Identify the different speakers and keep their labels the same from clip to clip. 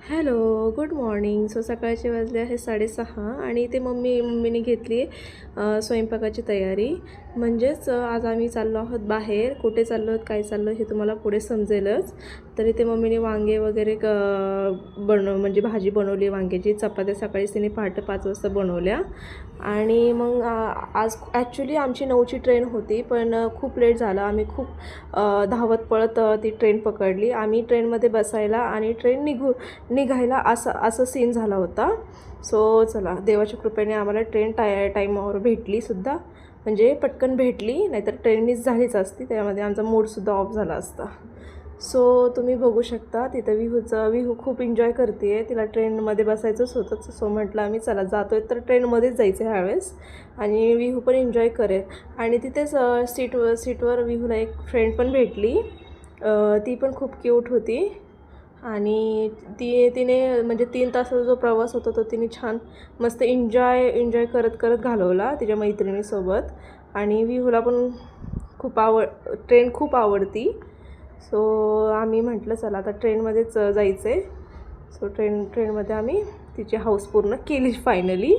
Speaker 1: Hello, good morning. So सकाळचे वाजले आहे 6:30 आणि इथे मम्मीने घेतली स्वयंपाकाची तयारी. म्हणजेच आज आम्ही चाललो आहोत बाहेर. कुठे चाललो आहोत, काय चाललो हे तुम्हाला पुढे समजेलच. तर इथे मम्मीने वांगे वगैरे म्हणजे भाजी बनवली वांग्याची. चपात्या सकाळीच तिने पहाटे 5 वाजता बनवल्या. आणि मग आज ॲक्च्युली आमची 9ची ट्रेन होती, पण खूप लेट झालं. आम्ही खूप धावत पळत ती ट्रेन पकडली. आम्ही ट्रेनमध्ये बसायला आणि ट्रेन निघायला असं सीन झाला होता. सो चला, देवाच्या कृपेने आम्हाला ट्रेन टाईमावर भेटलीसुद्धा. म्हणजे पटकन भेटली, नाहीतर ट्रेन मिस झालीच असती. त्यामध्ये आमचा मूडसुद्धा ऑफ झाला असता. सो तुम्ही बघू शकता तिथं विहू खूप एन्जॉय करते आहे. तिला ट्रेनमध्ये बसायचंच होतं. सो म्हटलं आम्ही चला जातो आहे तर ट्रेनमध्येच जायचं ह्यावेळेस, आणि विहू पण एन्जॉय करेल. आणि तिथेच सीटवर विहूला एक फ्रेंड पण भेटली. ती पण खूप क्यूट होती. आणि तिने म्हणजे 3 तासाचा जो प्रवास होता तो तिने छान मस्त एन्जॉय करत करत घालवला तिच्या मैत्रिणीसोबत. आणि विहूला पण ट्रेन खूप आवडती. सो आम्ही म्हटलं चला आता ट्रेनमध्येच जायचं आहे. सो ट्रेनमध्ये आम्ही तिची हौस पूर्ण केली फायनली.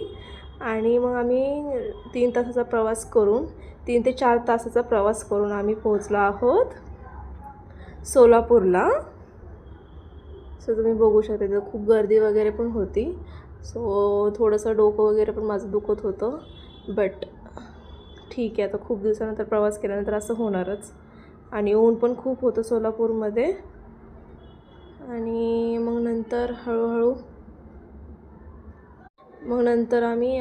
Speaker 1: आणि मग आम्ही 3 ते 4 तासाचा प्रवास करून आम्ही पोहोचलो आहोत सोलापूरला. सो तुम्ही बघू शकता तिथं खूप गर्दी वगैरे पण होती. सो थोडंसं डोकं वगैरे पण माझं दुखत होतं, बट ठीक आहे, आता खूप दिवसानंतर प्रवास केल्यानंतर असं होणारच. आणि ऊन पण खूप होतं सोलापूरमध्ये. आणि मग नंतर आम्ही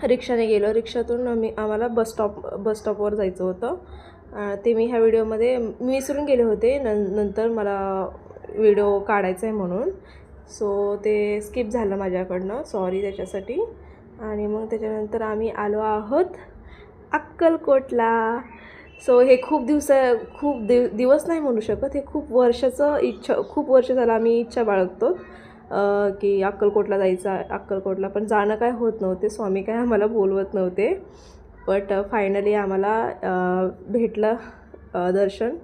Speaker 1: रिक्षाने गेलो. रिक्षातून आम्हाला बसस्टॉपवर जायचं होतं. ते मी ह्या व्हिडिओमध्ये विसरून गेले होते. नंतर मला व्हिडिओ काढायचा आहे म्हणून. सो ते स्किप झालं माझ्याकडनं, सॉरी त्याच्यासाठी. आणि मग त्याच्यानंतर आम्ही आलो आहोत अक्कलकोटला. सो हे खूप दिवस नाही म्हणू शकत, हे खूप वर्ष झालं आम्ही इच्छा बाळगतो की अक्कलकोटला जायचं आहे, अक्कलकोटला. पण जाणं काय होत नव्हते, स्वामी काय आम्हाला बोलवत नव्हते. बट फायनली आम्हाला भेटलं दर्शन.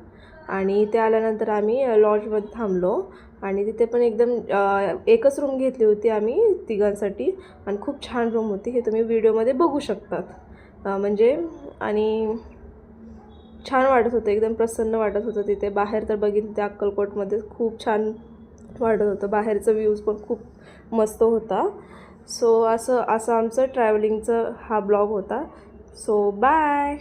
Speaker 1: आणि इथे आल्यानंतर आम्ही लॉजमध्ये थांबलो. आणि तिथे पण एकदम एकच रूम घेतली होती आम्ही तिघांसाठी. आणि खूप छान रूम होती, हे तुम्ही व्हिडिओमध्ये बघू शकतात. म्हणजे आणि छान वाटत होतं, एकदम प्रसन्न वाटत होतं तिथे. बाहेर तर बघितलं ते अक्कलकोटमध्ये खूप छान वाटत होतं. बाहेरचं व्ह्यूज पण खूप मस्त होता. सो असं आमचं ट्रॅव्हलिंगचं हा ब्लॉग होता. So bye.